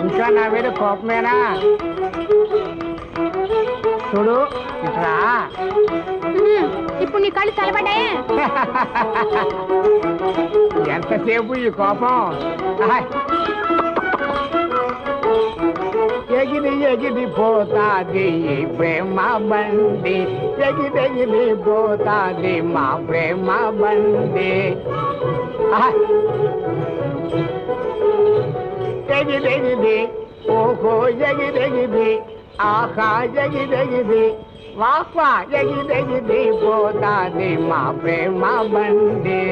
ఇంకా నా మీద కోపమేనా? చూడు ఇట్లా. ఇప్పుడు నీ కళ్ళు చల్లబడ్డాయే. ఎంతసేపు ఈ కోపం? ఎగిరి ఎగిరి పోతాది ప్రేమ బండి, ఎగిరెగిరి పోతాది మా ప్రేమ బండి. ఎగిరెగిరి ఓహో ఎగిరెగిరి ఆహా ఎగిరెగిరి వాహా ఎగిరెగిరి పోతాది మా ప్రేమ బండి.